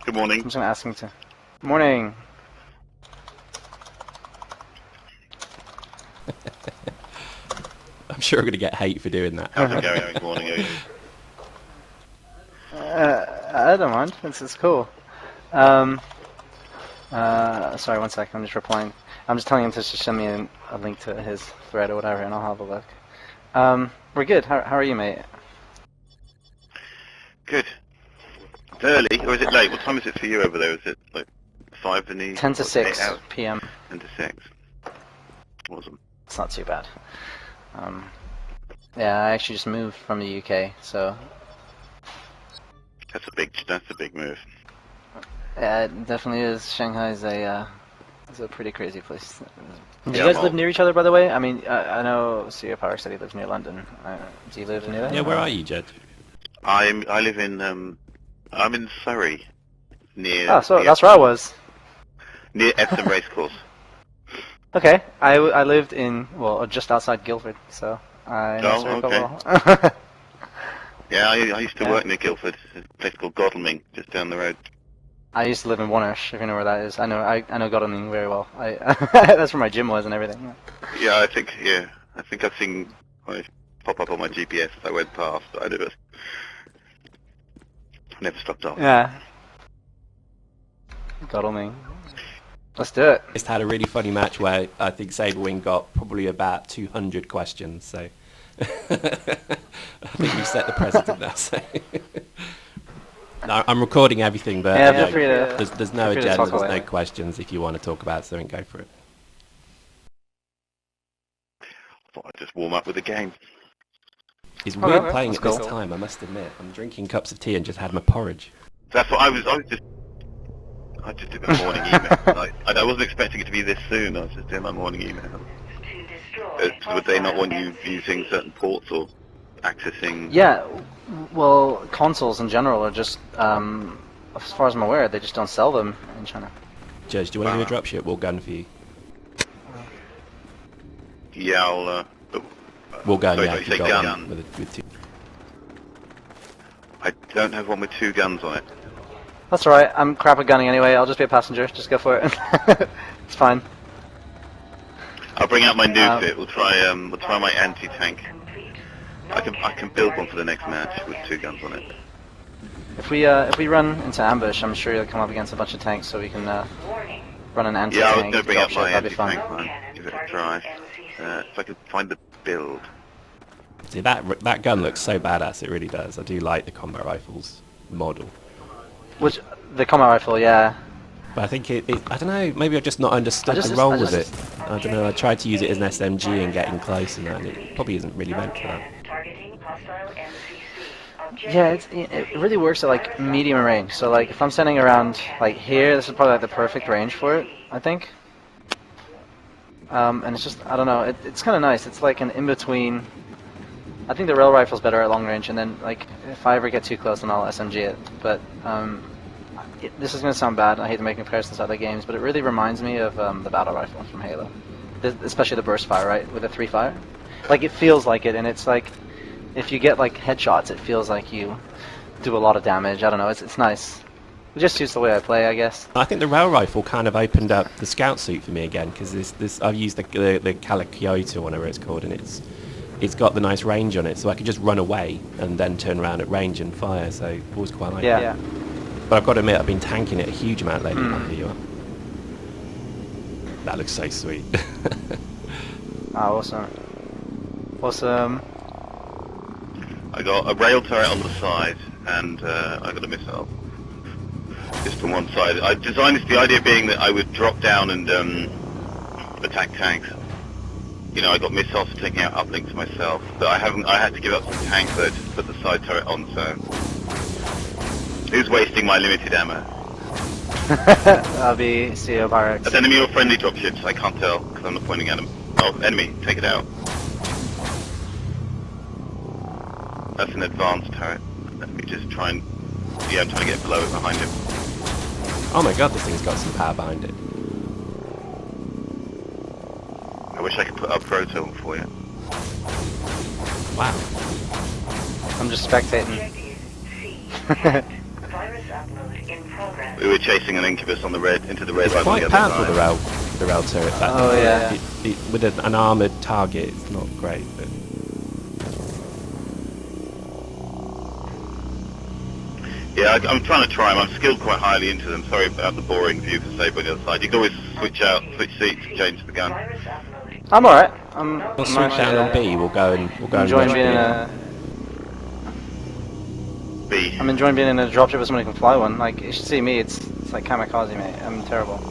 Good morning. I'm just gonna ask him to. Morning. I'm sure I'm gonna get hate for doing that. How's it going? Good morning. I don't mind. This is cool. Sorry, one second. I'm just replying. I'm just telling him to just send me a link to his thread or whatever, and I'll have a look. We're good. How are you, mate? Good. It's early, or is it late? What time is it for you over there? Is it like 5 in the... 10 to 6 p.m. 10 to 6. Awesome. It's not too bad. Yeah, I actually just moved from the UK, so... That's a big move. Yeah, it definitely is. Shanghai is a pretty crazy place. Do you Yeah, guys well, live near each other, by the way? I mean, I know CEO Pyrex said he lives near London. Do you live near there? Yeah, where are you, Jed? I live in I'm in Surrey, near. Oh, so that's where I was. Near Epsom Racecourse. Okay, I lived in, well, just outside Guildford, so I know Surrey quite well. Yeah, I used to work near Guildford, a place called Godalming, just down the road. I used to live in Wonersh, if you know where that is. I know Godalming very well. That's where my gym was and everything. Yeah, I think I've seen it pop up on my GPS as I went past, but I never stopped off. Yeah. Godalming. Let's do it. Just had a really funny match where I think Saberwing got probably about 200 questions, so I think we set the precedent now. So. No, I'm recording everything, but yeah, you feel free to, there's no feel free to agenda, talk there's away. no questions. If you want to talk about something, go for it. I thought I'd just warm up with the game. It's weird Okay, playing let's at this go. time, I must admit. I'm drinking cups of tea and just had my porridge. That's what I just did my morning email. I wasn't expecting it to be this soon. I was just doing my morning email. Would they not want you using certain ports or accessing? Yeah, well, consoles in general are just, as far as I'm aware, they just don't sell them in China. Judge, do you want to do a dropship? We'll gun for you. Yeah, I'll. We'll gun, sorry, yeah. you if say you've got gun. one with two. I don't have one with 2 guns on it. That's alright, I'm crap at gunning anyway, I'll just be a passenger, just go for it. It's fine. I'll bring out my new kit. We'll try my anti-tank. I can build one for the next match with 2 guns on it. If we run into ambush, I'm sure you'll come up against a bunch of tanks, so we can run an Yeah, I was anti-tank going to bring up dropship, my that'd be fun. anti-tank one. Give it a try. If I could find the build. See, that gun looks so badass, it really does. I do like the combat rifles model. Which, the combat rifle, yeah. But I think I don't know, maybe I've just not understood the role with it. I don't know, I tried to use it as an SMG and getting close and that, and it probably isn't really meant for that. Yeah, it really works at like medium range. So like if I'm standing around like here, this is probably like the perfect range for it, I think. And it's just, I don't know, it's kind of nice. It's like an in-between. I think the rail rifle's better at long range, and then like if I ever get too close, then I'll SMG it. But this is gonna sound bad. I hate to make comparisons to other games, but it really reminds me of the battle rifle from Halo, especially the burst fire, right, with the 3 fire. Like it feels like it, and it's like if you get like headshots, it feels like you do a lot of damage. I don't know. It's nice. It just suits the way I play, I guess. I think the rail rifle kind of opened up the scout suit for me again, because this I've used the Calicchioto, whatever it's called, and it's got the nice range on it, so I could just run away and then turn around at range and fire. So I always quite like that. Yeah. But I've got to admit, I've been tanking it a huge amount lately. Here you are. That looks so sweet. Oh, awesome. Awesome. I got a rail turret on the side, and I got a missile. Just on one side. I designed this, the idea being that I would drop down and attack tanks. You know, I got missiles for taking out uplinks myself, but I had to give up some tank to put the side turret on, so... Who's wasting my limited ammo? That'll be CEO Pyrex. That's enemy or friendly dropships, I can't tell, because I'm not pointing at them. Oh, enemy, take it out. That's an advanced turret. Let me just try and... Yeah, I'm trying to get below it behind him. Oh my god, this thing's got some power behind it. I wish I could put up proton for you. Wow. I'm just spectating. We were chasing an incubus on the red into the red It's line on quite the other powerful, side. the rail turret. That Oh, yeah. With an armoured target, it's not great. But Yeah, I'm trying to try them. I'm skilled quite highly into them. Sorry about the boring view for Saber on the other side. You can always switch seats, change the gun. I'm alright. I'm we'll swoop actually, down on B. We'll go and enjoying rush being in B. a. B. I'm enjoying being in a dropship with somebody who can fly one. Like, you should see me. It's like kamikaze, mate. I'm terrible.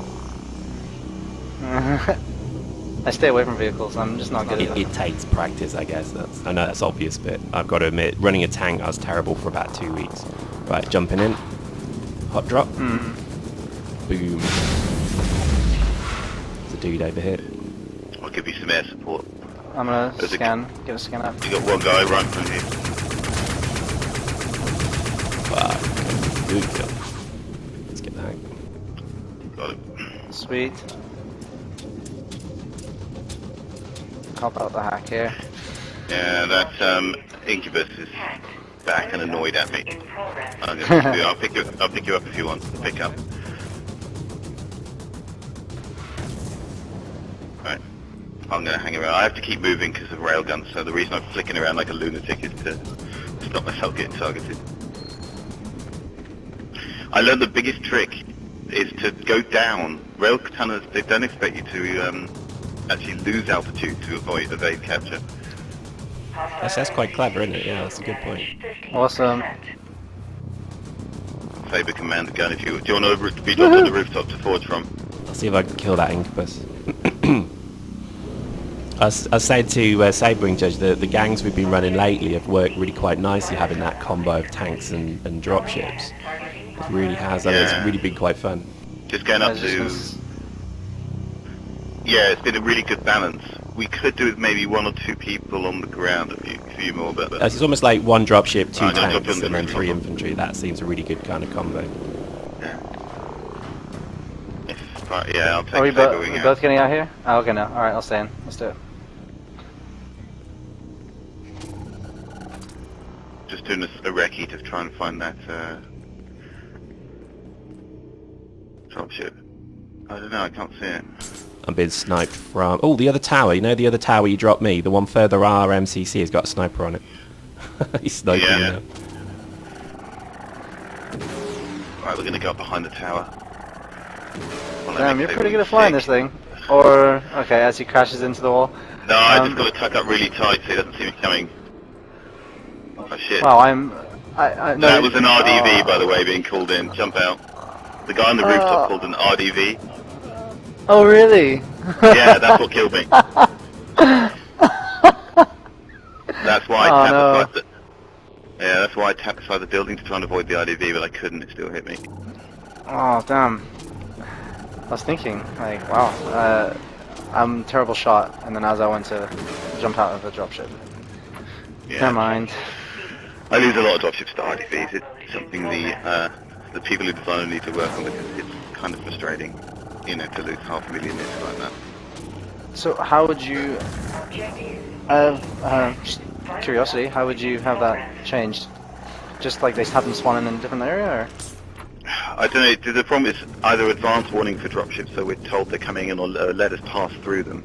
I stay away from vehicles. I'm just not good at It it. takes practice, I guess. I know that's obvious, but I've got to admit, running a tank, I was terrible for about 2 weeks. Right, jumping in. Hot drop. Boom. There's a dude over here. I'll give you some air support. I'm gonna There's a- get a scan up. You got one guy right in front of you. Fuck. Good kill. Let's get that. Got him. Sweet. Help out the hack here. Yeah, that incubus is back and annoyed at me. I'll pick you up if you want. Pick up. Right. I'm gonna hang around. I have to keep moving because of railguns, so the reason I'm flicking around like a lunatic is to stop myself getting targeted. I learned the biggest trick is to go down. Rail tunnels, they don't expect you to actually lose altitude to evade capture. That's quite clever, isn't it? Yeah, that's a good point. Awesome. Saber command the gun if you... Do you want to be dropped on the rooftop to forge from? I'll see if I can kill that incubus. I said to Saberwing Judge that the gangs we've been running lately have worked really quite nicely, having that combo of tanks and dropships. It really has. I mean, it's really been quite fun. Just going up to... Yeah, it's been a really good balance. We could do with maybe 1 or 2 people on the ground, a few more, but... It's almost like 1 dropship, 2 I'm gonna drop tanks, in the and then 3 rooftop. infantry. That seems a really good kind of combo. Yeah. Yeah, I'll take Are we Saberwing out. both getting out here? Oh, okay, no. Alright, I'll stay in. Let's do it. Just doing a recce to try and find that dropship. I don't know, I can't see it. I'm being sniped from... Oh, the other tower. You know the other tower you dropped me? The one further our MCC has got a sniper on it. He's sniping Yeah. me now. Right, we're going to go up behind the tower. Well, Damn, you're pretty good at flying this thing. Or, okay, as he crashes into the wall. No, I just got to tuck up really tight so he doesn't see me coming. Oh shit. Wow, no, That was an RDV, by the way, being called in. Jump out. The guy on the rooftop called an RDV. Oh, really? Yeah, that's what killed me. That's why I tapped aside the... Yeah, that's why I tapped aside the building to try and avoid the RDV, but I couldn't. It still hit me. Oh, damn. I was thinking, like, wow, I'm a terrible shot, and then as I went to jump out of the dropship. Yeah. Never mind. I lose a lot of dropships to RDVs. It's something the people who design them need to work on because it's kind of frustrating, you know, to lose 500,000 hits like that. So how would you, just curiosity, how would you have that changed? Just like they have them spawning in a different area, or? I don't know, the problem is either advance warning for dropships, so we're told they're coming in, or let us pass through them.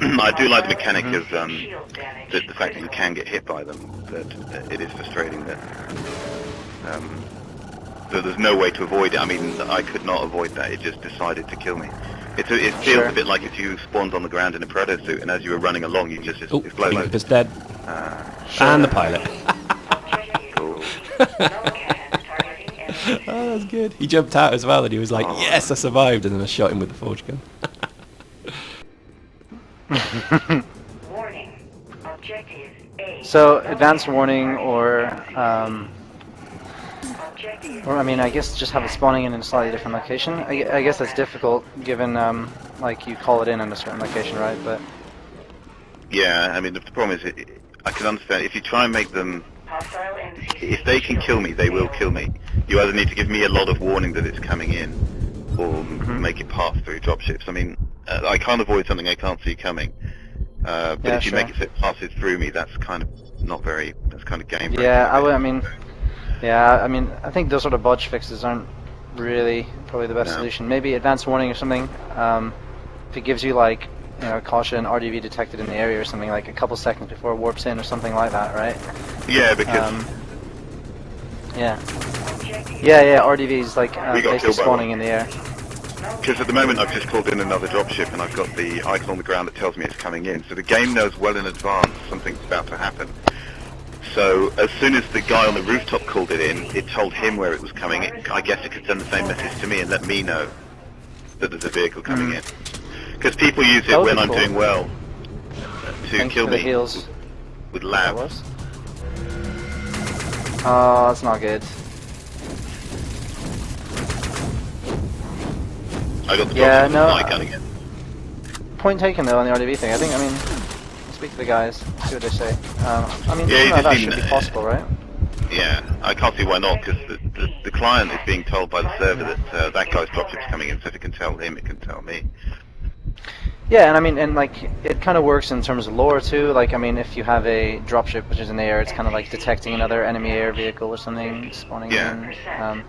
I do like the mechanic of the fact that you can get hit by them, but it is frustrating that there's no way to avoid it. I mean, I could not avoid that, it just decided to kill me. It feels a bit like if you spawned on the ground in a predator suit, and as you were running along, you just explode. Incubus dead. And the pilot. Cool. Oh, that's good. He jumped out as well, and he was like, "Yes, I survived!" And then I shot him with the forge gun. Warning. Objective A. So advanced warning, or Objective I mean, I guess just have it spawning in a slightly different location. I guess that's difficult, given like you call it in a certain location, right? But Yeah, I mean, the problem is, I can understand, if you try and make them... hostile MCC. If they can kill me, they will kill me. You either need to give me a lot of warning that it's coming in, or make it pass through dropships. I mean, I can't avoid something I can't see coming. But Yeah, if you sure. make it so it passes through me, that's kind of not very. That's kind of game breaking. Yeah, I mean, I think those sort of bodge fixes aren't really probably the best No. solution. Maybe advanced warning or something. If it gives you like, caution RDV detected in the area or something, like a couple seconds before it warps in or something like that, right? Yeah, because Yeah. Yeah, RDV is like We got basically killed by spawning one. in the air. Because at the moment I've just called in another dropship and I've got the icon on the ground that tells me it's coming in. So the game knows well in advance something's about to happen. So as soon as the guy on the rooftop called it in, it told him where it was coming. I guess it could send the same message to me and let me know that there's a vehicle coming in. Because people use it That would when be I'm cool. doing well to Thanks kill for the me heals. with That lab. was. Oh, that's not good. I got the Yeah, dropship no, light gunning it. Point taken though on the RDV thing. I mean, speak to the guys, see what they say. Yeah, Something you like that just should need- be possible, right? Yeah, I can't see why not, because the client is being told by the server that that guy's dropship's coming in, so if it can tell him, it can tell me. Yeah, and like it kind of works in terms of lore too. Like, I mean, if you have a dropship which is in the air, it's kind of like detecting another enemy air vehicle or something spawning Yeah. in.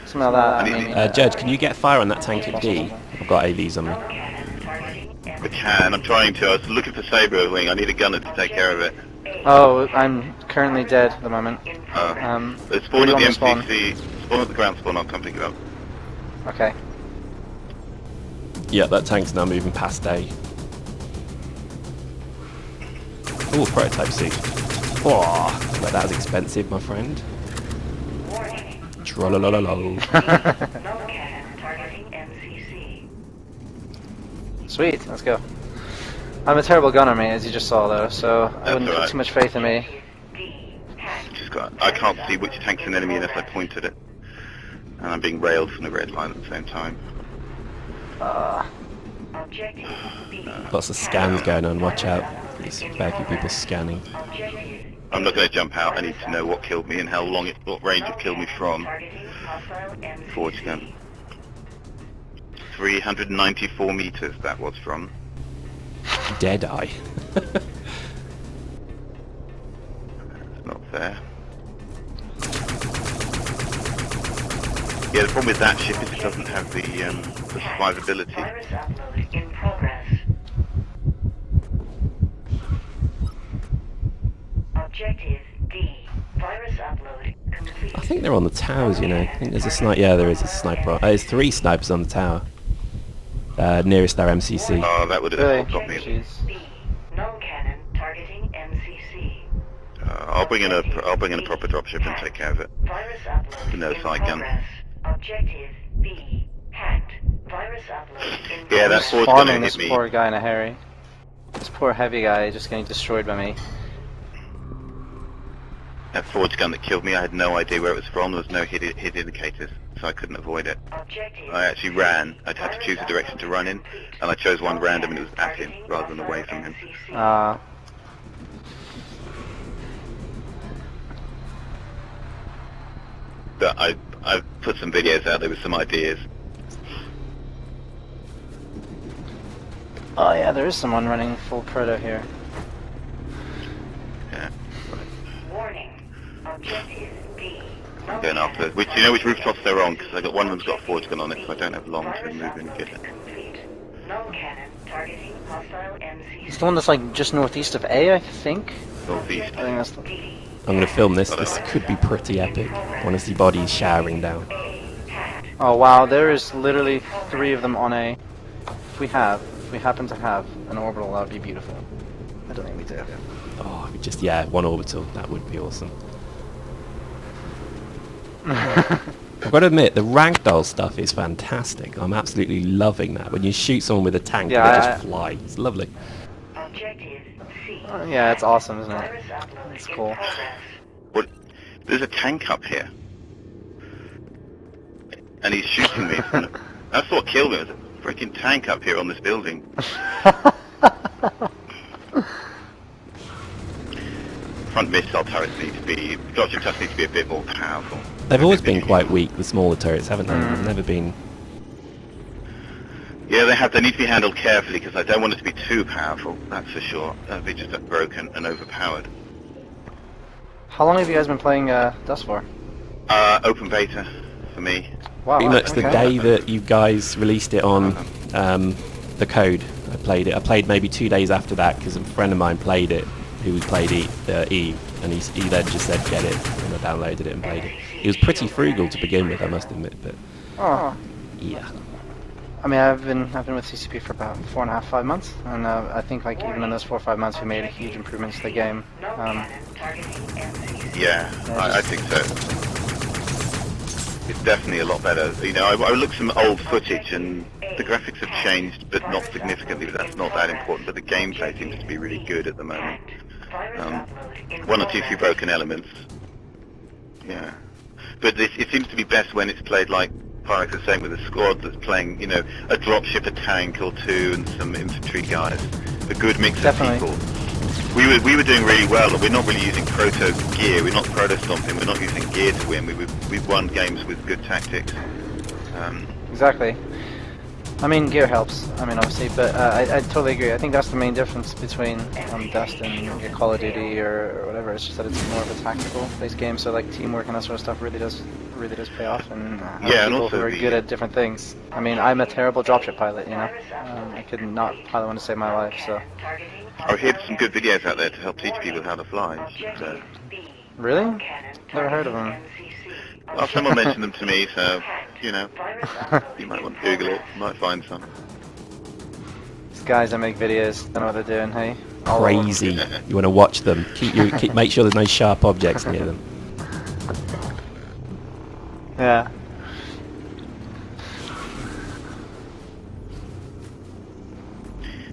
Something like that. I mean, Judge, can you get fire on that tank at D? I've got AVs on me. I can, I'm trying to. I was looking for Saberwing, I need a gunner to take care of it. Oh, I'm currently dead at the moment. It's spawn where at do you the want MCC, spawn at the ground spawn, I'll come pick it up. Okay. Yeah, that tank's now moving past A. Oh, prototype suit. Oh, but that was expensive, my friend. Warning. Trollolololo. No cannon targeting MCC. Sweet, let's go. I'm a terrible gunner, mate, as you just saw though, so I wouldn't put alright. too much faith in me. D. Hack. Just got, I can't see which tank's an enemy unless I point at it. And I'm being railed from the red line at the same time. Objective B. Lots of scans going on, watch out. There's a fair few people scanning. Objective I'm not going to jump out, I need to know what killed me and how long what range it killed me from. targeting hostile MCC. Forge gun. 394 meters that was from. Deadeye. It's not fair. Yeah, the problem with that ship is it doesn't have the survivability. Virus upload in progress. Objective D. Virus upload complete. I think they're on the towers, you know. I think there's a sniper. Yeah, there is a sniper. There's 3 snipers on the tower. Nearest our MCC. Oh, that would Really? have got me. Jeez. B. No cannon targeting MCC. I'll bring in a proper dropship and take care of it. Virus upload No in side gun. progress. Objective B. Hacked. Virus upload in Yeah, progress. that's Just forge gun farming hit this me. poor guy in a hurry. This poor heavy guy just getting destroyed by me. That forge gun that killed me, I had no idea where it was from. There was no hit indicators, so I couldn't avoid it. Objective I actually ran. I'd had to choose a direction to run in, and I chose one random and it was at him rather than away from him. But I put some videos out there with some ideas. Oh yeah, there is someone running full proto here. Yeah. Warning. Objective D. No I'm going after. cannon Which you know which rooftops they're on? Because I got one of them's got a forge gun on it, so I don't have long to Virus move in and get it. upload complete. No cannon targeting hostile MCC. It's the one that's like just northeast of A, I think. Northeast. I think that's the... D. I'm going to film this. This could be pretty epic. I want to see bodies showering down. A. Hacked. Oh wow, there is literally 3 of them on A. If we happen to have an orbital, that would be beautiful. I don't think we do. Oh, just, yeah, 1 orbital. That would be awesome. I've got to admit, the ragdoll stuff is fantastic. I'm absolutely loving that. When you shoot someone with a tank, Yeah, they just fly. It's lovely. Objective C. Yeah, it's awesome, isn't it? Virus upload It's in cool. progress. What? There's a tank up here, and he's shooting me. That's what killed me. There's a freaking tank up here on this building. Front missile turrets need to be. Dropship turrets need to be a bit more powerful. They've always been quite weak, the smaller turrets, haven't they? They've never been... Yeah, they need to be handled carefully because I don't want it to be too powerful. That's for sure. That'd be just broken and overpowered. How long have you guys been playing Dust for? Open beta for me. Wow. Pretty much the okay. day that you guys released it on the code, I played it. I played maybe 2 days after that because a friend of mine played it, who played Eve, and he then just said get it, and I downloaded it and played it. It was pretty frugal to begin with, I must admit, but Oh. yeah. I mean, I've been with CCP for about 4.5, 5 months, and I think like even in those 4 or 5 months, we made huge improvements to the game. Yeah, I think so. It's definitely a lot better. You know, I looked some old footage and the graphics have changed, but not significantly. But that's not that important. But the gameplay seems to be really good at the moment. One or two few broken elements. Yeah, but it seems to be best when it's played like Pyrex is saying with a squad that's playing, you know, a dropship, a tank or two, and some infantry guys. A good mix Definitely. of people. We were doing really well. We're not really using proto gear. We're not proto stomping. We're not using gear to win. We've won games with good tactics. Exactly. I mean, gear helps. I mean, obviously, but I totally agree. I think that's the main difference between Dust and your Call of Duty or whatever. It's just that it's more of a tactical-based game. So like teamwork and that sort of stuff really does pay off. And Yeah, and people also who are good at different things. I mean, I'm a terrible dropship pilot. You know, I could not pilot one to save my life. So. I hear some good videos out there to help teach people how to fly. Really? Never heard of them. Well, someone mentioned them to me, so, you know, you might want to Google it, you might find some. These guys that make videos don't know what they're doing, hey? Crazy. You want to watch them. Make sure there's no sharp objects near them. Yeah.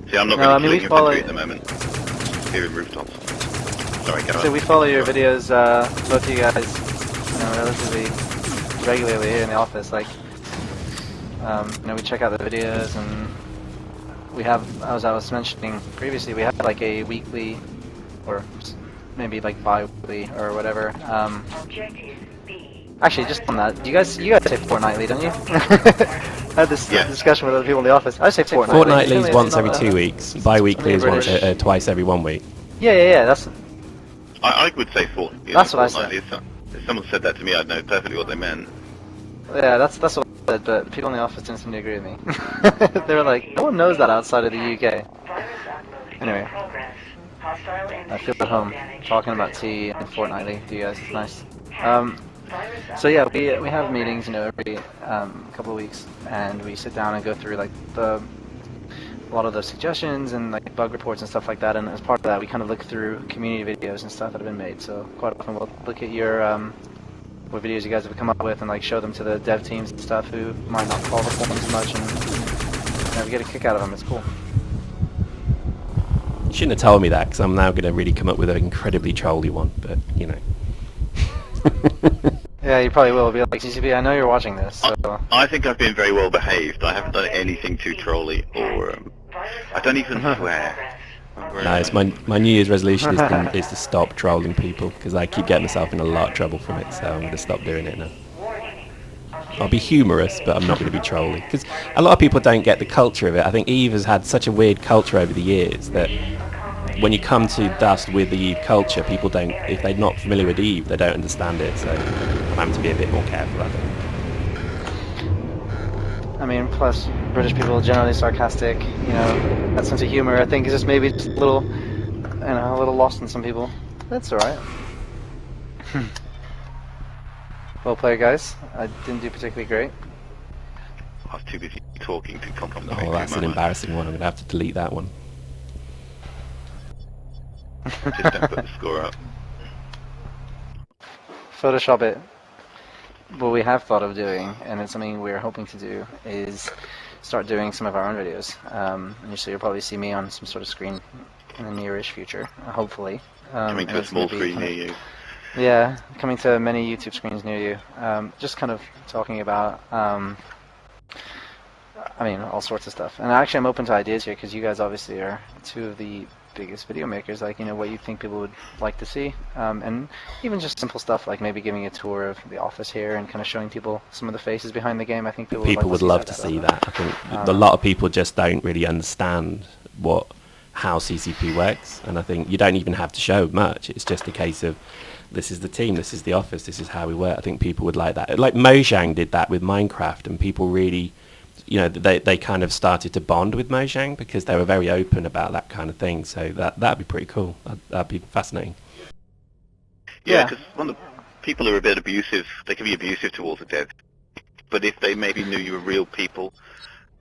See, I'm not really killing infantry at the moment. Here in rooftops. Sorry, go on. So we follow your videos, both of you guys, you know, relatively regularly here in the office. Like, you know, we check out the videos, and we have, as I was mentioning previously, we have like a weekly, or maybe like bi-weekly or whatever. Actually, just on that, you guys say fortnightly, don't you? I had this discussion with other people in the office. I say fortnightly. Fortnightly is once every 2 weeks. Bi-weekly is once twice every 1 week. Yeah. That's. I would say fortnightly. That's what I said. If someone said that to me, I'd know perfectly what they meant. Yeah, that's what I said, but people in the office didn't seem to agree with me. They were like, no one knows that outside of the UK. Anyway, I feel at home talking about tea and fortnightly with you guys. It's nice. So yeah, we have meetings, you know, every couple of weeks, and we sit down and go through like a lot of the suggestions and like bug reports and stuff like that. And as part of that, we kind of look through community videos and stuff that have been made. So quite often we'll look at your what videos you guys have come up with and like show them to the dev teams and stuff who might not follow the forums much, and you know, we get a kick out of them. It's cool. You shouldn't have told me that, because I'm now going to really come up with an incredibly trolly one, but you know. Yeah, you probably will. Be like, CCP, I know you're watching this, so... I think I've been very well behaved. I haven't done anything too trolly, or... I don't even swear. No, it's my New Year's resolution is to stop trolling people, because I keep getting myself in a lot of trouble from it, so I'm going to stop doing it now. I'll be humorous, but I'm not going to be trolly, because a lot of people don't get the culture of it. I think Eve has had such a weird culture over the years that when you come to Dust with the Eve culture, people don't, if they're not familiar with Eve, they don't understand it, so I'm having to be a bit more careful, I think. I mean, plus, British people are generally sarcastic, you know, that sense of humor, I think, is just maybe just a little, you know, a little lost in some people. That's alright. Well played, guys. I didn't do particularly great. I was too busy talking to concentrate. Oh, that's an embarrassing one. I'm going to have to delete that one. Just don't put the score up. Photoshop it. What we have thought of doing, and it's something we're hoping to do, is start doing some of our own videos. And so you'll probably see me on some sort of screen in the near-ish future, hopefully. Coming to a small screen near you. Yeah, coming to many YouTube screens near you. Just kind of talking about, I mean, all sorts of stuff. And actually I'm open to ideas here, because you guys obviously are two of the biggest video makers, like, you know, what you think people would like to see, and even just simple stuff like maybe giving a tour of the office here and kind of showing people some of the faces behind the game. I think People would love to see that. I think a lot of people just don't really understand how CCP works, and I think you don't even have to show much. It's just a case of, this is the team, this is the office, this is how we work. I think people would like that. Like Mojang did that with Minecraft, and people really, you know, they kind of started to bond with Mojang because they were very open about that kind of thing. So that'd be pretty cool. That'd be fascinating. Yeah, because one of the people are a bit abusive. They can be abusive towards the devs, but if they maybe knew you were real people,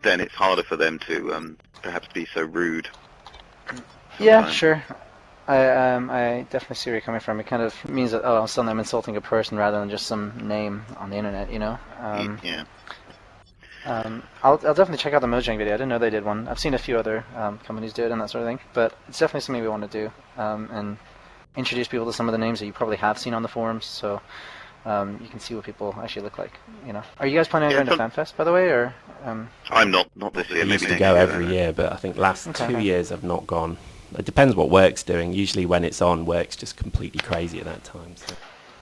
then it's harder for them to perhaps be so rude. Yeah, sure. I definitely see where you're coming from. It kind of means that, oh, suddenly I'm insulting a person rather than just some name on the internet, you know? Yeah. I'll definitely check out the Mojang video. I didn't know they did one. I've seen a few other companies do it and that sort of thing, but it's definitely something we want to do, and introduce people to some of the names that you probably have seen on the forums, so you can see what people actually look like, you know? Are you guys planning on going to FanFest, by the way, or...? I'm not this year. I used maybe to go next every year, but I think last 2 years I've not gone. It depends what work's doing. Usually when it's on, work's just completely crazy at that time. So.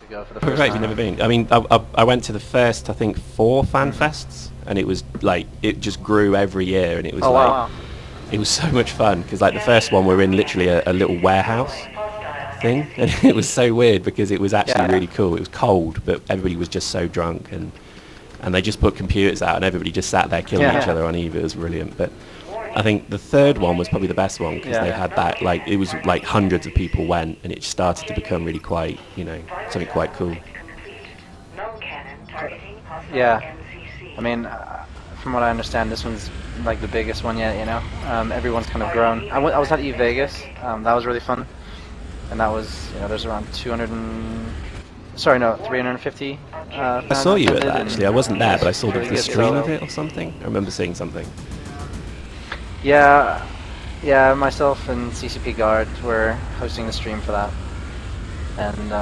To go for the first Right, time. you've never been. I mean, I went to the first, I think, 4 fan fests, and it was like, it just grew every year, and it was wow. It was so much fun, because like the first one we were in literally a little warehouse thing, and it was so weird because it was actually really cool. It was cold, but everybody was just so drunk, and they just put computers out, and everybody just sat there killing each other on EVE. It was brilliant. But I think the third one was probably the best one, because they had that, like, it was like hundreds of people went, and it started to become really quite, you know, something quite cool. Yeah, I mean, from what I understand, this one's like the biggest one yet, you know? Everyone's kind of grown. I was at EVE Vegas, that was really fun, and that was, you know, there's around 350. I saw you at that, actually. I wasn't there, but I saw the stream of it or something. I remember seeing something. Yeah, myself and CCP Guard were hosting the stream for that, and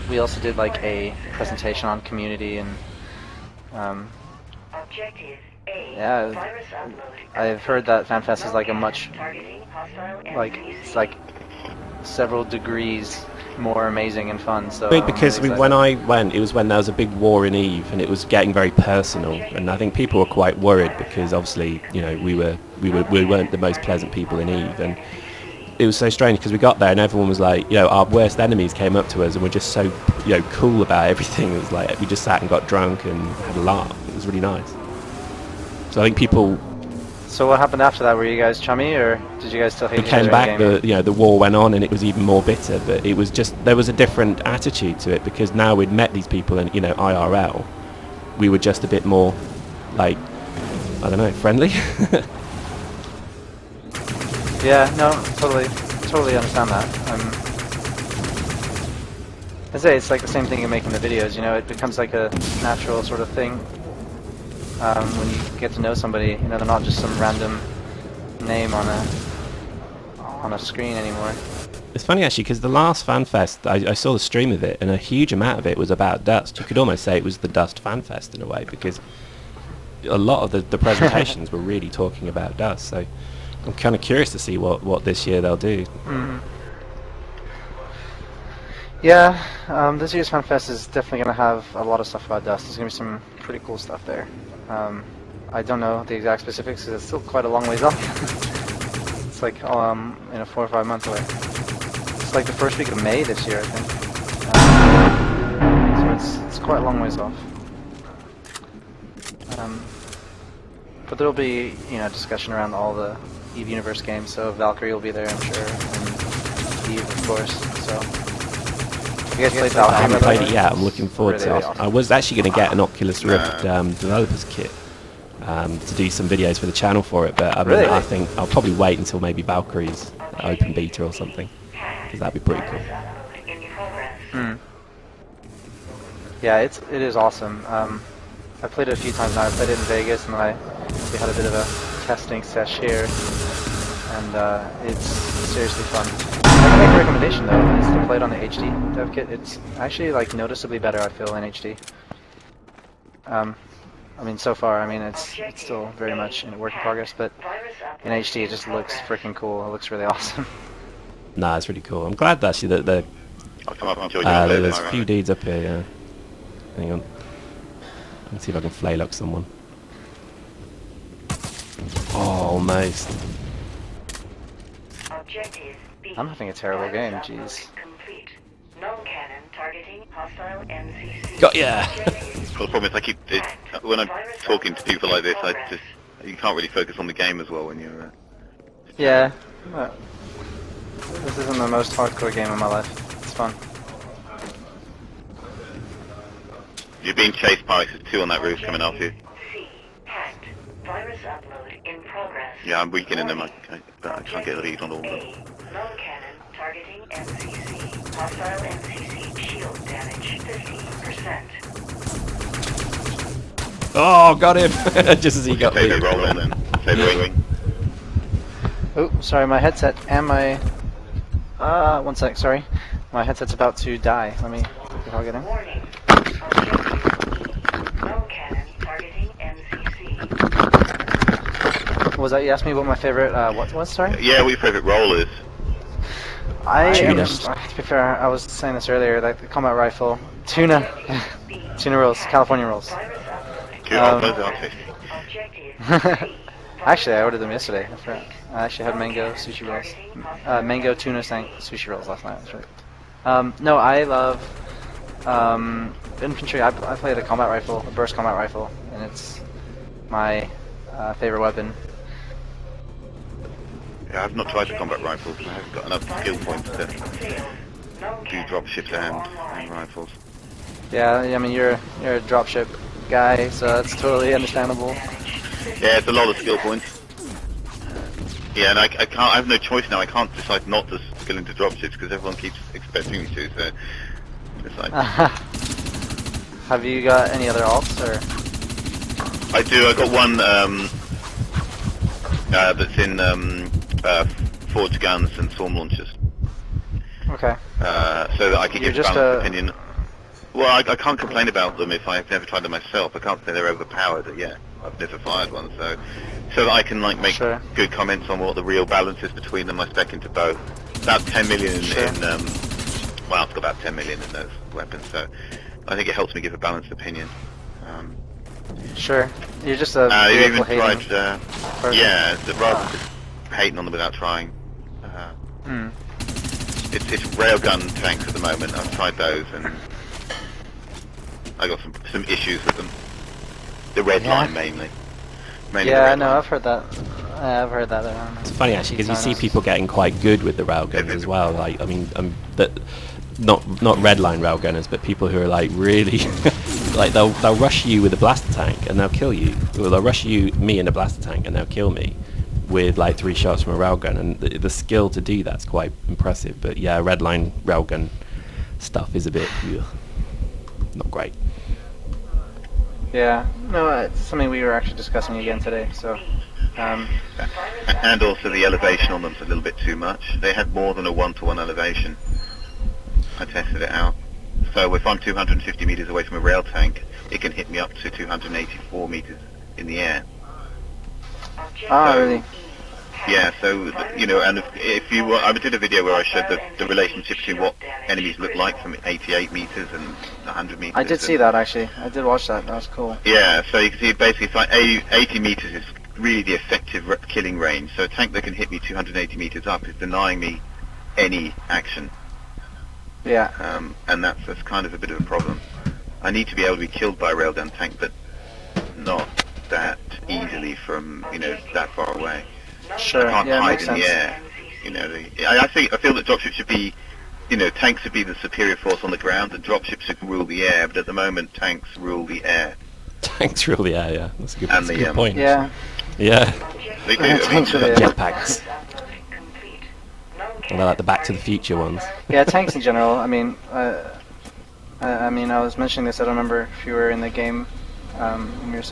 we also did like a presentation on community, and yeah, I've heard that FanFest is like a much, like, it's like several degrees more amazing and fun. So because when I went, it was when there was a big war in EVE, and it was getting very personal, and I think people were quite worried because obviously, you know, we weren't the most pleasant people in EVE, and it was so strange because we got there and everyone was like, you know, our worst enemies came up to us and were just so, you know, cool about everything. It was like we just sat and got drunk and had a laugh. It was really nice. So I think people. So what happened after that? Were you guys chummy, or did you guys still hate each other? Came back, the war went on, and it was even more bitter. But it was just, there was a different attitude to it because now we'd met these people, and, you know, IRL, we were just a bit more, like, I don't know, friendly. Yeah, no, totally understand that. I say it's like the same thing in making the videos. You know, it becomes like a natural sort of thing. When you get to know somebody, you know, they're not just some random name on a screen anymore. It's funny actually, because the last FanFest, I saw the stream of it, and a huge amount of it was about Dust. You could almost say it was the Dust FanFest in a way, because a lot of the presentations were really talking about Dust. So I'm kind of curious to see what this year they'll do. Mm. Yeah, this year's FanFest is definitely going to have a lot of stuff about Dust. There's going to be some pretty cool stuff there. I don't know the exact specifics because it's still quite a long ways off. It's like 4 or 5 months away. It's like the first week of May this year, I think. So it's quite a long ways off. But there'll be, you know, discussion around all the EVE Universe games. So Valkyrie will be there, I'm sure, and EVE, of course. So. You guys played Valkyrie? I haven't played it yet. I'm looking forward to it. Awesome. I was actually going to get an Oculus Rift developers kit to do some videos for the channel for it, but I mean, I think I'll probably wait until maybe Valkyrie's open beta or something, because that'd be pretty cool. Mm. Yeah, it is awesome. I played it a few times now. I played it in Vegas, and we had a bit of a testing sesh here, and it's seriously fun. I can make a recommendation though, is to play it on the HD dev kit. It's actually like noticeably better, I feel, in HD. I mean, so far, I mean, it's still very much in work in progress, but in HD it just looks freaking cool. It looks really awesome. Nah, it's really cool. I'm glad actually that the I'll come up and join you. there's a few dudes up here. Yeah. Hang on. Let's see if I can flaylock someone. Oh, almost. Objective B. I'm having a terrible game, Virus jeez. upload complete. Null cannon targeting hostile MCC. Got ya. Well, the problem is I keep when I'm talking to people like this, you can't really focus on the game as well when you're. Yeah. But this isn't the most hardcore game of my life. It's fun. You're being chased, Pyrex. There's 2 on that roof coming after you. C. Hacked. Virus upload in progress. Yeah, I'm weakening them. I can't get a lead on all of them. A. Null cannon targeting MCC. Hostile MCC shield damage 50%. Oh, got him! Just as he got Take me. a roll in then. Saberwing. Oh, sorry, my headset and my... one sec, sorry. My headset's about to die. Let me... If I'll get in. Warning. Objective E. Null cannon targeting MCC. What was that? You asked me what my favorite, what was, sorry? Yeah, what your favourite role is? I am, Tuna. to be fair, I was saying this earlier, like the combat rifle, tuna, tuna rolls, California rolls. Virus upload. Good, Um, those are tasty. Objective C. Actually, I ordered them yesterday. I forgot. I actually had mango sushi rolls, mango tuna sushi rolls last night. That's right. No, I love infantry. I play the combat rifle, a burst combat rifle, and it's my favorite weapon. Yeah, I've not tried the combat rifles. I haven't got enough skill points to do dropships and rifles. Yeah, I mean you're a dropship guy, so that's totally understandable. Yeah, it's a lot of skill points. Yeah, and I can't. I have no choice now. I can't decide not to skill into dropships because everyone keeps expecting me to. So it's like Have you got any other alts or? I do. I got one that's in forged guns and storm launchers, Okay. so that I can You're give just balanced opinion. Well, I can't complain about them if I've never tried them myself. I can't say they're overpowered. Yeah, I've never fired one, so that I can like make Sure. good comments on what the real balance is between them. I spec into both. About 10 million Sure. well, I've got about 10 million in those weapons, so I think it helps me give a balanced opinion. Sure. You're just a You even vehicle hating tried, person. yeah, rather than just hating on them without trying. Hmm. It's railgun tanks at the moment. I've tried those and I got some issues with them. The red Yeah. line mainly. Mainly the Yeah, red no, line. I've heard that. I've heard that. It's funny actually because you see Nice. people getting quite good with the railguns as well. Like I mean, that not red line railgunners, but people who are like really like they'll rush you with a blaster tank and they'll kill you. Well, they'll rush me in a blaster tank and they'll kill me with like 3 shots from a railgun, and the skill to do that's quite impressive. But yeah, red line railgun stuff is a bit not great. Yeah. No, it's something we were actually discussing again today. So. And also the elevation on them's a little bit too much. They had more than a 1-to-1 elevation. I tested it out. So if I'm 250 meters away from a rail tank, it can hit me up to 284 meters in the air. Ah, really? Yeah, so, you know, and if you I did a video where I showed the relationship between what enemies look like from 88 meters and 100 meters. I did see that actually. I did watch that. That was cool. Yeah, so you can see basically it's like 80 meters is really the effective killing range. So a tank that can hit me 280 meters up is denying me any action. Yeah. And that's kind of a bit of a problem. I need to be able to be killed by a railgun tank, but not that easily from, you know, that far away. Sure. I can't Yeah, it hide makes in sense. the air. You know, I feel that dropships should be, you know, tanks should be the superior force on the ground, and dropships should rule the air. But at the moment, tanks rule the air. Tanks really, yeah. That's a good, And that's a the, good point. Yeah. Yeah. They do. I mean, Tanks really are. Jetpacks. And they're like the Back to the Future ones. Yeah, tanks in general. I mean, I was mentioning this. I don't remember if you were in the game when we were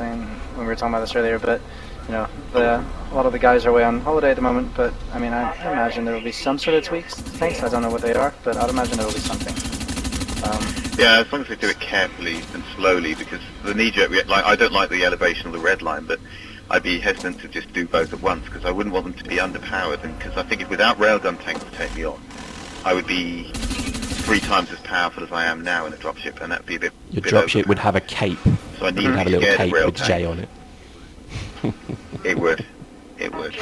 talking about this earlier. But you know, a lot of the guys are away on holiday at the moment. But I mean, I imagine there will be some sort of tweaks to tanks. I don't know what they are, but I'd imagine there will be something. yeah, as long as they do it carefully and slowly, because the knee-jerk, like, I don't like the elevation of the red line, but I'd be hesitant to just do both at once because I wouldn't want them to be underpowered. And because I think if without railgun tanks to take me on, I would be 3 times as powerful as I am now in a dropship, and that'd be a bit. Your dropship would have a cape. So I need It would to have a be little scared of cape rail with J tanks. on it. It would. It would.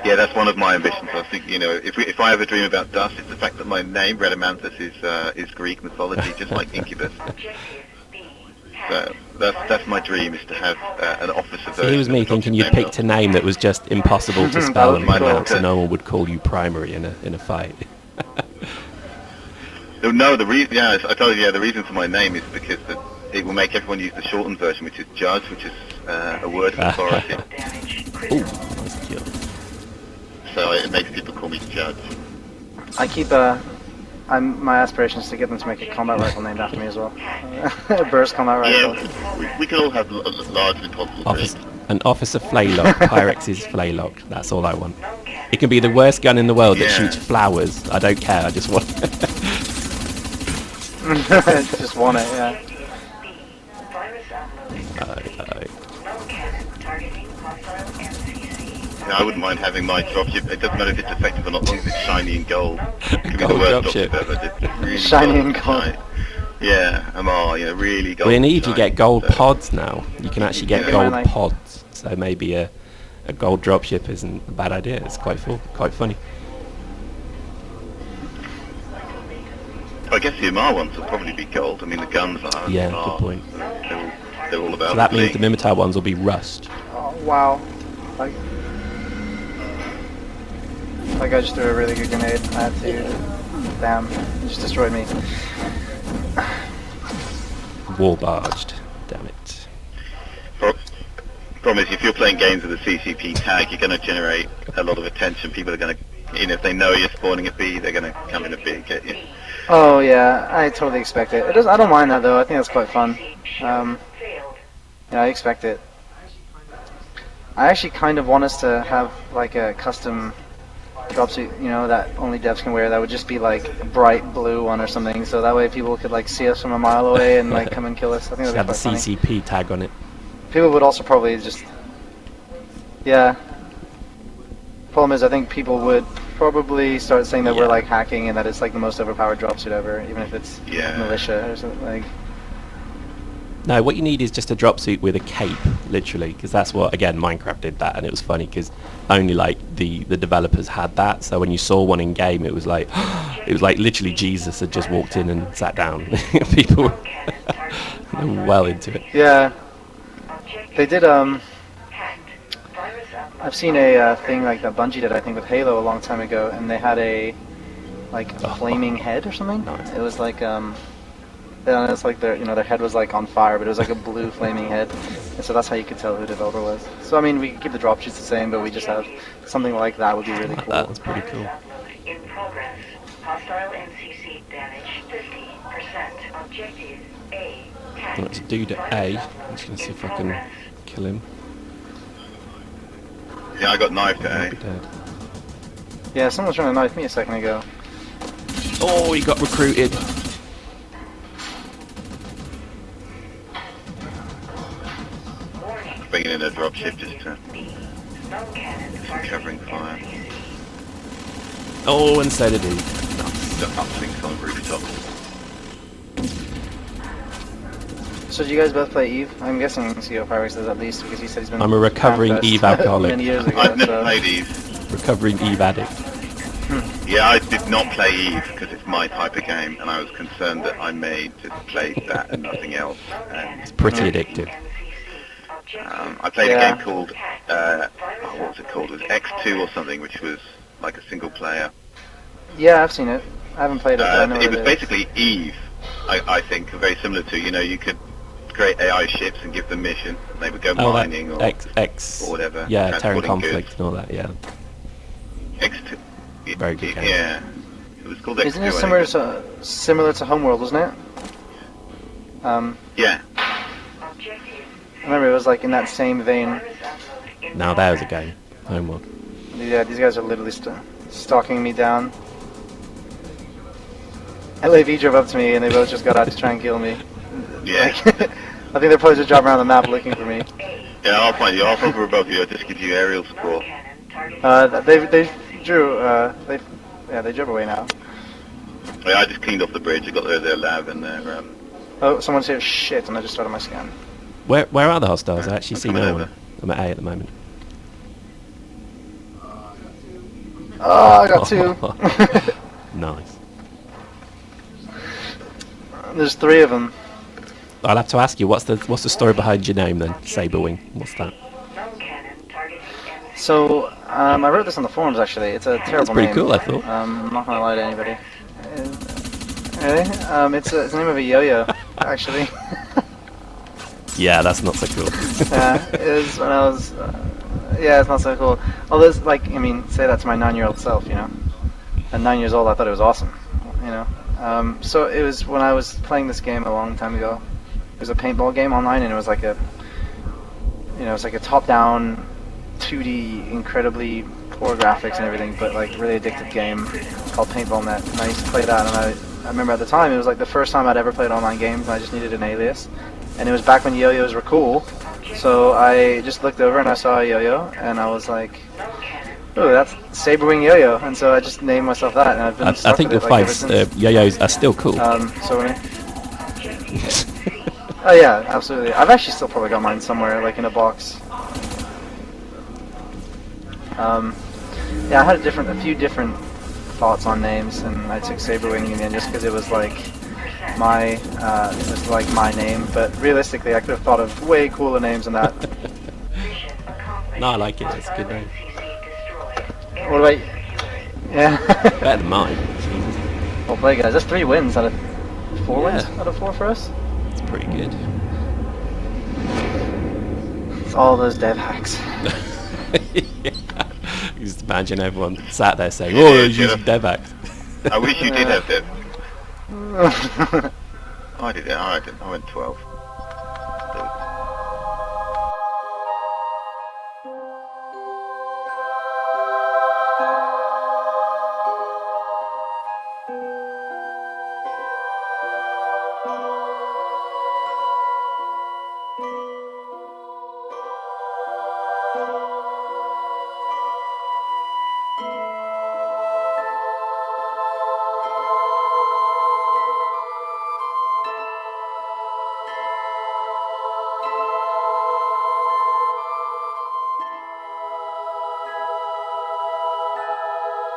Yeah, that's one of my ambitions. I think, you know, if I ever dream about dust, it's the fact that my name, Rhadamanthus, is Greek mythology, just like Incubus. So that's my dream, is to have an officer version. See, it was me of the thinking dropship you'd named picked a name that was just impossible to That spell would and be cool. pronounce, so no one would call you Primary in a fight. No, the reason, yeah, I told you, the reason for my name is because it will make everyone use the shortened version, which is judge, which is a word of authority. Ooh, nice kill. So it makes people call me judge. I keep my aspiration is to get them to make a combat rifle named after me as well. A burst combat rifle. Yeah, we can all have largely possible dreams. An officer flaylock, Pyrex's flaylock. That's all I want. It can be the worst gun in the world that Yeah. shoots flowers. I don't care. I just want. Just want it, yeah. Yeah, I wouldn't mind having my dropship. It doesn't matter if it's effective or not, as long as it's shiny and gold. It could be the Gold worst dropship. dropship ever. Just really Shiny and gold. shiny. Yeah, really gold. Well, in Eve you shiny, get gold so- pods now. You can actually get Yeah. gold Like- pods. So maybe a gold dropship isn't a bad idea. It's quite quite funny. I guess the Amar ones will probably be gold. I mean, the guns are. Yeah, good point. They're all about. So that the means the thing. Mimitar ones will be rust. Oh, wow. Like, that guy just threw a really good grenade. I had to. Damn, he just destroyed me. War barged. Damn it. Problem is, if you're playing games with a CCP tag, you're going to generate a lot of attention. People are going to, if they know you're spawning at B, they're going to come in a B and get you. Oh yeah, I totally expect it. I don't mind that though. I think that's quite fun. Yeah, I expect it. I actually kind of want us to have like a custom dropsuit, that only devs can wear. That would just be like a bright blue one or something, so that way people could like see us from a mile away and like come and kill us. I think It's that'd got be the quite funny. CCP tag on it. People would also probably just, yeah. Problem is, I think people would probably start saying that we're like hacking and that it's like the most overpowered dropsuit ever, even if it's militia or something like. No, what you need is just a dropsuit with a cape, literally, because that's what, again, Minecraft did that, and it was funny because only like the developers had that. So when you saw one in game, it was like literally Jesus had just walked in and sat down. People were well into it. Yeah, they did. I've seen a thing like that Bungie did, I think, with Halo a long time ago, and they had a flaming head or something. Nice. It was like it's like their head was like on fire, but it was like a blue flaming head, and so that's how you could tell who the developer was. So I mean, we could keep the dropshoots the same, but we just have something like that would be really cool. That's pretty cool. In progress. Hostile NCC damage 50%. Objective A. Let's do the A. I'm just going to see if I can kill him. Yeah, I got knifed He'll at be A. dead. Yeah, someone was trying to knife me a second ago. Oh, he got recruited. Bringing in a dropship just to covering fire. Oh, and so did he. The upswings on the rooftop. So do you guys both play Eve? I'm guessing CEO Pyrex does at least, because he said he's been. I'm a recovering Fanfest Eve alcoholic. many years ago. I've never so. played Eve. Recovering Eve addict. Yeah, I did not play Eve because it's my type of game, and I was concerned that I may just play that and nothing else. And It's pretty addictive. I played a Yeah. game called, what was it called? It was X2 or something, which was like a single player. Yeah, I've seen it. I haven't played it, but I know It what was it is. basically Eve, I think, very similar to, you could create AI ships and give them missions, and they would go Oh, mining or X. or whatever, Yeah, Terran transporting Conflict goods. and all that, yeah. X2. Very good game. Yeah. It was called X2. Isn't it I think. similar to Homeworld, wasn't it? Yeah. I remember it was like in that same vein. Now there's a game. Homeworld. Yeah, these guys are literally stalking me down. LAV drove up to me and they both just got out to try and kill me. Yeah. Like, I think they're probably just driving around the map looking for me. Yeah, I'll find you. I'll hover above you. I'll just give you aerial support. They drew. They drove away now. Yeah, I just cleaned off the bridge. I got their lab and their. Oh, someone's here. Shit! And I just started my scan. Where are the hostiles? I actually see coming no over. one. I'm at A at the moment. Oh, I got two. Nice. There's three of them. I'll have to ask you, what's the story behind your name then? Saberwing. What's that? So, I wrote this on the forums actually. It's a terrible pretty name. cool, I thought. I'm not gonna lie to anybody. Really? It's the name of a yo-yo, actually. Yeah, that's not so cool. Yeah, it is when I was. Yeah, it's not so cool. Although, it's like, I mean, say that to my 9-year-old self, you know. At 9 years old, I thought it was awesome, you know. So it was when I was playing this game a long time ago. It was a paintball game online, and it was like a, you know, it's like a top-down, 2D, incredibly poor graphics and everything, but like really addictive game called Paintball Net. And I used to play that, and I remember at the time it was like the first time I'd ever played online games, and I just needed an alias. And it was back when yo-yos were cool, so I just looked over and I saw a yo-yo, and I was like, "Oh, that's Saberwing yo-yo," and so I just named myself that, and I've been I stuck think with you'll it, like, find ever since. yo-yos are still cool. So when oh yeah, absolutely. I've actually still probably got mine somewhere, like in a box. Yeah, I had a few different thoughts on names, and I took Saberwing in the end just because it was like my name. But realistically, I could have thought of way cooler names than that. No, I like it. It's a good name. What about? Yeah. Better than mine. Jesus. Well played, guys. That's 3 wins out of 4 wins Yeah. out of 4 for us. It's pretty good. It's all those dev hacks. Yeah. You just imagine everyone sat there saying, "Oh, Yeah, he's using DevX." I wish you did Yeah. have them. I did it. I went 12.